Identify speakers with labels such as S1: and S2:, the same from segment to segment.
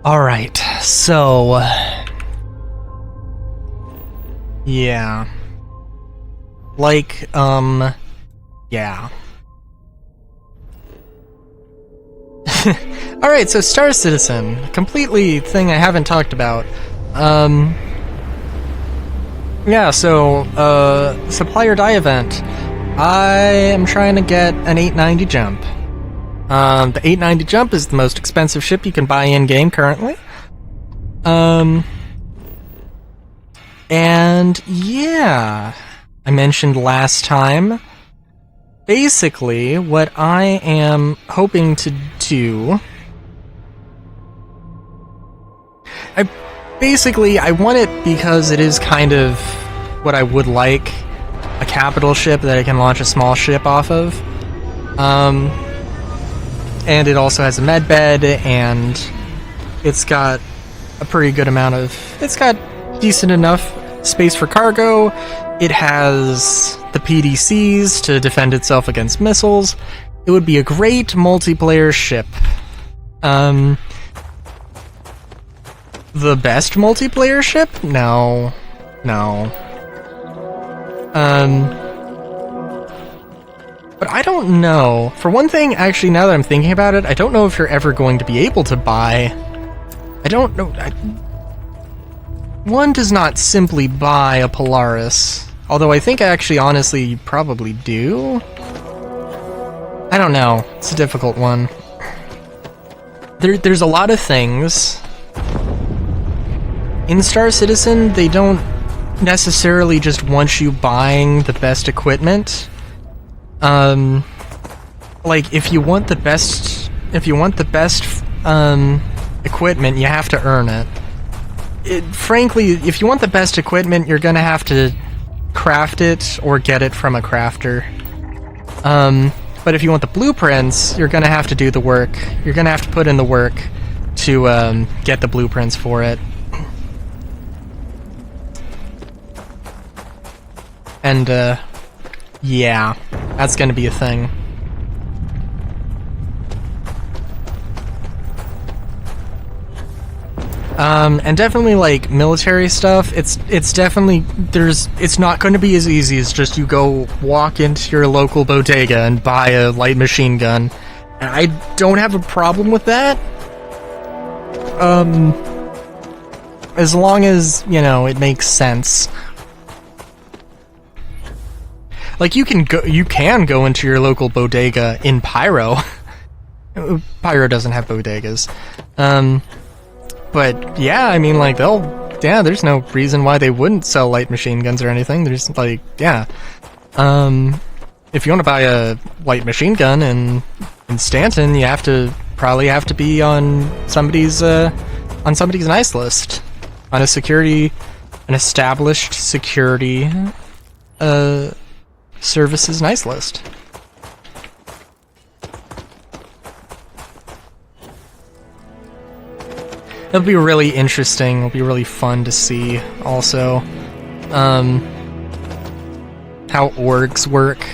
S1: Alright, so... yeah. Yeah. Alright, so Star Citizen. Completely thing I haven't talked about. Yeah, so, Supply or Die event. I am trying to get an 890 jump. The 890 jump is the most expensive ship you can buy in-game currently. And yeah, I mentioned last time, basically what I am hoping to do, I want it because it is kind of what I would like, a capital ship that I can launch a small ship off of. And it also has a med bed, and it's got a pretty good amount of... it's got decent enough space for cargo. It has the PDCs to defend itself against missiles. It would be a great multiplayer ship. The best multiplayer ship? No. But I don't know. For one thing, actually, now that I'm thinking about it, I don't know if you're ever going to be able to buy... I don't know... one does not simply buy a Polaris. Although I think actually, honestly, you probably do? I don't know. It's a difficult one. There's a lot of things. In Star Citizen, they don't necessarily just want you buying the best equipment. Like, if you want the best equipment, you have to earn it. Frankly, if you want the best equipment, you're gonna have to craft it or get it from a crafter. But if you want the blueprints, you're gonna have to do the work. You're gonna have to put in the work to, get the blueprints for it. And, yeah, that's gonna be a thing. And definitely, like, military stuff, it's definitely, it's not going to be as easy as just you go walk into your local bodega and buy a light machine gun. And I don't have a problem with that. As long as, you know, it makes sense. Like, you can go into your local bodega in Pyro. Pyro doesn't have bodegas. But, yeah, I mean, like, there's no reason why they wouldn't sell light machine guns or anything. There's, like, yeah. If you want to buy a light machine gun in Stanton, you probably have to be on somebody's nice list. On an established security, services nice list. It'll be really interesting. It'll be really fun to see, also, how orgs work.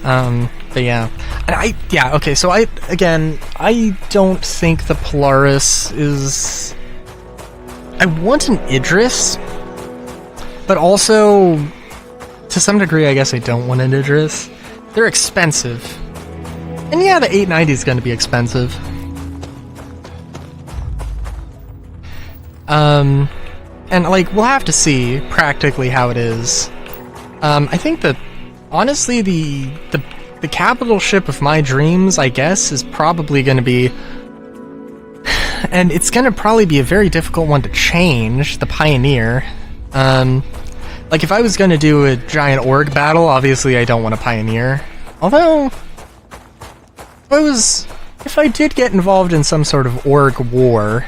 S1: But yeah. And okay, so I don't think the Polaris is... I want an Idris, but also, to some degree, I guess I don't want an Idris. They're expensive. And yeah, the 890 is going to be expensive. And, like, we'll have to see practically how it is. I think that, honestly, the capital ship of my dreams, I guess, is probably going to be... and it's going to probably be a very difficult one to change, the Pioneer. Like, if I was going to do a giant org battle, obviously I don't want a Pioneer. Although, if I did get involved in some sort of org war,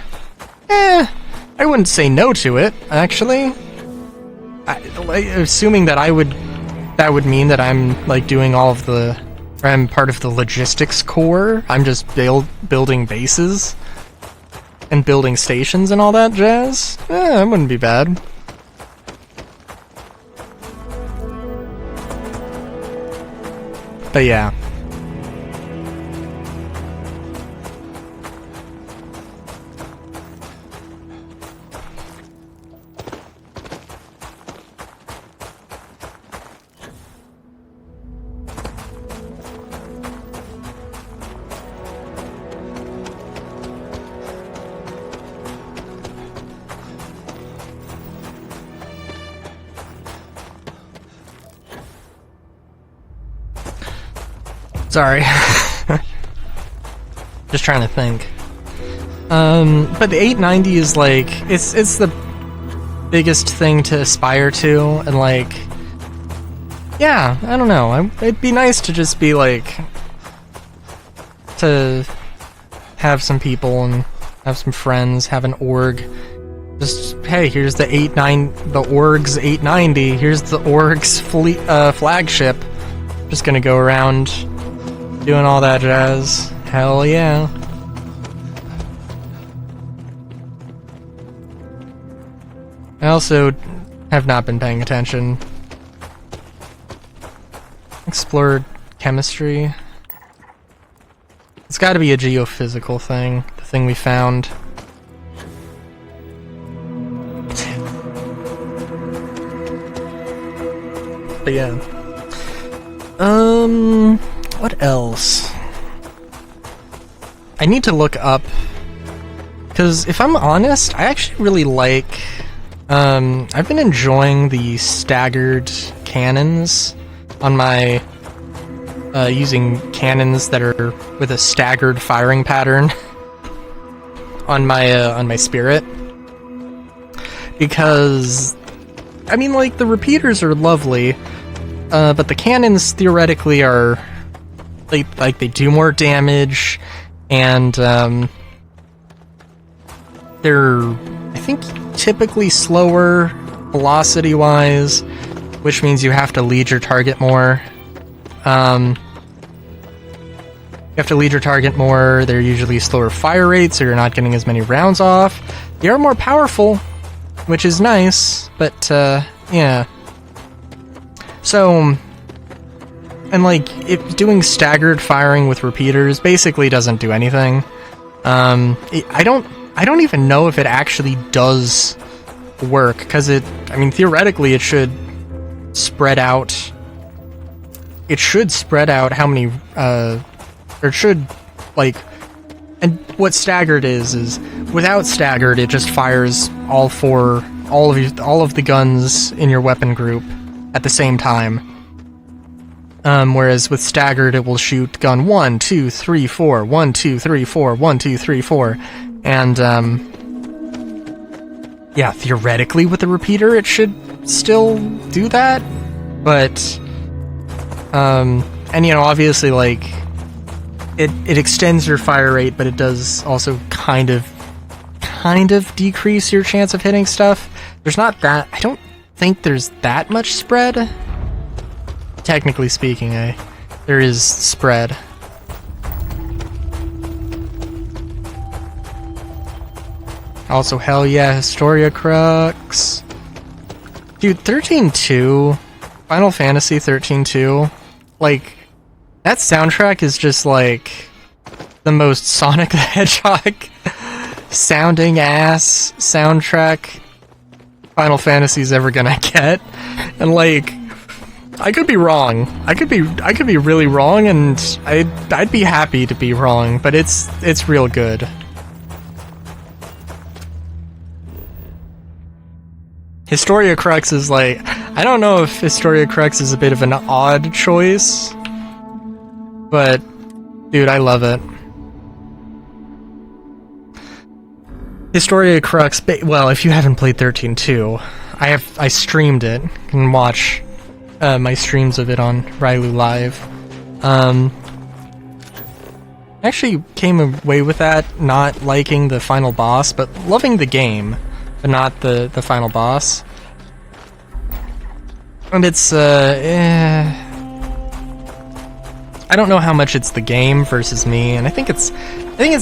S1: I wouldn't say no to it, actually. Assuming that that would mean that I'm, like, doing all of I'm part of the logistics core. I'm just building bases and building stations and all that jazz. That wouldn't be bad. But yeah. Sorry. Just trying to think. But the 890 is like, it's the biggest thing to aspire to, and like, yeah, I don't know. It'd be nice to just be like, to have some people and have some friends, have an org. Just, hey, here's the org's 890. Here's the org's fleet, flagship. Just gonna go around doing all that jazz. Hell yeah. I also have not been paying attention. Explored chemistry. It's gotta be a geophysical thing, the thing we found. But yeah. What else? I need to look up, because if I'm honest, I actually really like, I've been enjoying the staggered cannons on my, using cannons that are with a staggered firing pattern on my spirit. Because, I mean, like, the repeaters are lovely, but the cannons theoretically are, they do more damage, and, they're, I think, typically slower velocity-wise, which means you have to lead your target more. You have to lead your target more, they're usually slower fire rates, so you're not getting as many rounds off. They are more powerful, which is nice, but, yeah. So, and like, doing staggered firing with repeaters basically doesn't do anything. I don't even know if it actually does work, because I mean, theoretically it should spread out. It should spread out how many, or it should, like, and what staggered is without staggered, it just fires all of the guns in your weapon group at the same time. Whereas with staggered, it will shoot gun 1, 2, 3, 4, 1, 2, 3, 4, 1, 2, 3, 4, and yeah, theoretically with the repeater, it should still do that, but and you know, obviously, like, it extends your fire rate, but it does also kind of decrease your chance of hitting stuff. There's not that, I don't think there's that much spread. Technically speaking, there is spread. Also, hell yeah, Historia Crux. Dude, 13.2, Final Fantasy 13.2, like, that soundtrack is just like the most Sonic the Hedgehog sounding ass soundtrack Final Fantasy's ever gonna get. And like, I could be wrong. I could be really wrong, and I'd be happy to be wrong, but it's real good. Historia Crux is like, I don't know if Historia Crux is a bit of an odd choice, but dude, I love it. Historia Crux, well, if you haven't played 13.2, I streamed it. You can watch my streams of it on Rylu Live. I actually came away with that not liking the final boss, but loving the game, but not the final boss. And it's I don't know how much it's the game versus me, and I think it's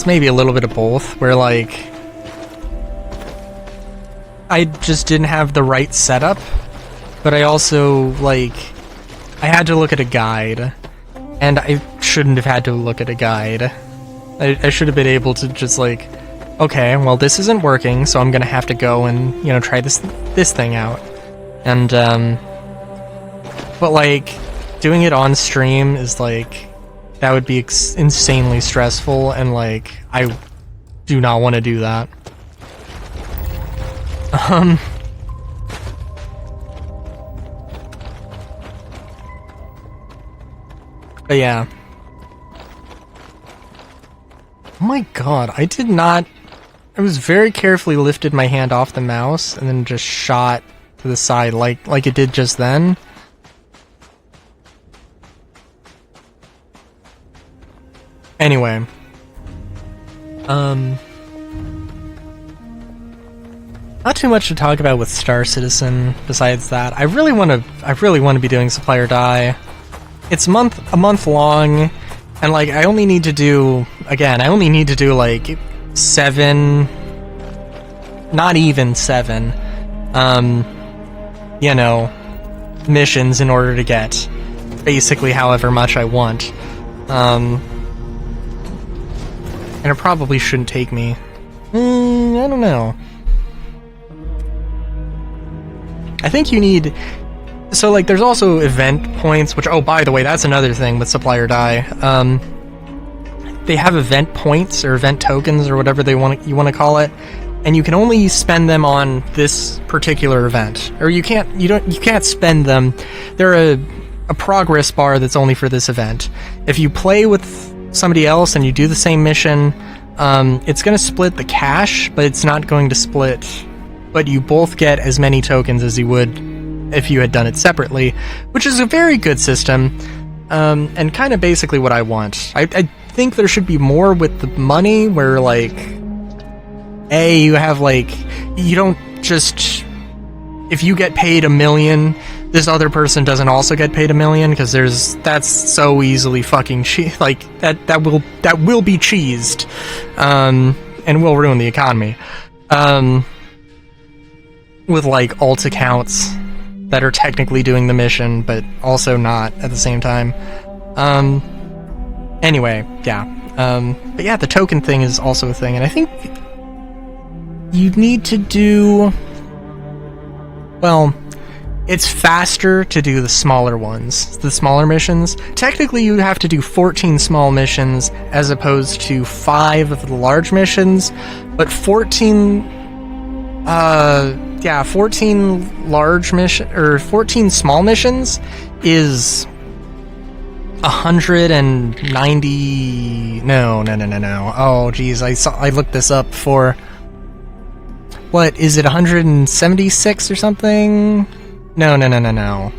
S1: maybe a little bit of both, where like I just didn't have the right setup, but I also, like, I had to look at a guide, and I shouldn't have had to look at a guide. I should have been able to just, like, okay, well, this isn't working, so I'm gonna have to go and, you know, try this thing out. And, but, like, doing it on stream is, like, that would be insanely stressful, and, like, I do not want to do that. But yeah. Oh my god, I did not... I was very carefully lifted my hand off the mouse and then just shot to the side like it did just then. Anyway. Not too much to talk about with Star Citizen besides that. I really want to be doing Supply or Die. It's a month long, and like I only need to do like 7, not even 7, you know, missions in order to get basically however much I want. And it probably shouldn't take me. I don't know. I think you need... So, like, there's also event points, which... Oh, by the way, that's another thing with Supply or Die. They have event points, or event tokens, or whatever you want to call it, and you can only spend them on this particular event. Or you can't spend them. They're a progress bar that's only for this event. If you play with somebody else and you do the same mission, it's going to split the cash, but it's not going to split... But you both get as many tokens as you would if you had done it separately, which is a very good system, and kind of basically what I want. I think there should be more with the money, where, like, you have, like, you don't just... If you get paid $1 million, this other person doesn't also get paid $1 million, because that's so easily fucking like, that will be cheesed, and will ruin the economy. With, like, alt accounts that are technically doing the mission, but also not at the same time. Anyway, yeah. But yeah, the token thing is also a thing, and I think you need to do... Well, it's faster to do the smaller ones, the smaller missions. Technically, you have to do 14 small missions as opposed to 5 of the large missions, but 14 large mission or 14 small missions is 190. No. Oh, geez, I looked this up for. What is it? 176 or something? No.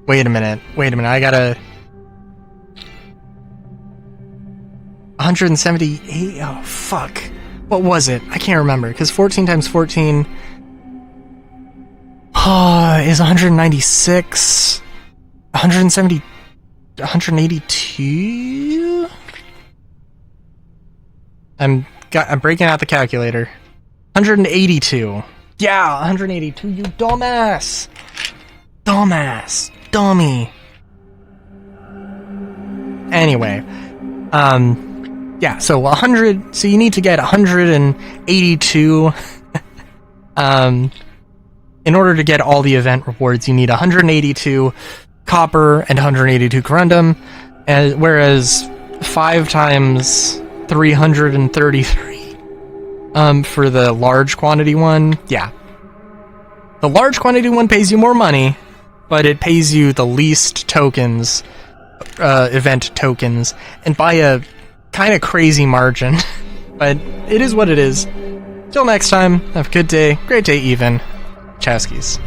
S1: Wait a minute. I gotta. 178. Oh, fuck. What was it? I can't remember, because 14 times 14 is 196. 170. 182? I'm breaking out the calculator. 182. Yeah, 182, you dumbass! Dummy. Anyway, yeah, so 100, so you need to get 182, in order to get all the event rewards, you need 182 copper and 182 corundum, whereas 5 times 333, for the large quantity one, yeah. The large quantity one pays you more money, but it pays you the least tokens, event tokens, and by a kind of crazy margin, but it is what it is. Till next time, have a good day, great day even. Chaskies.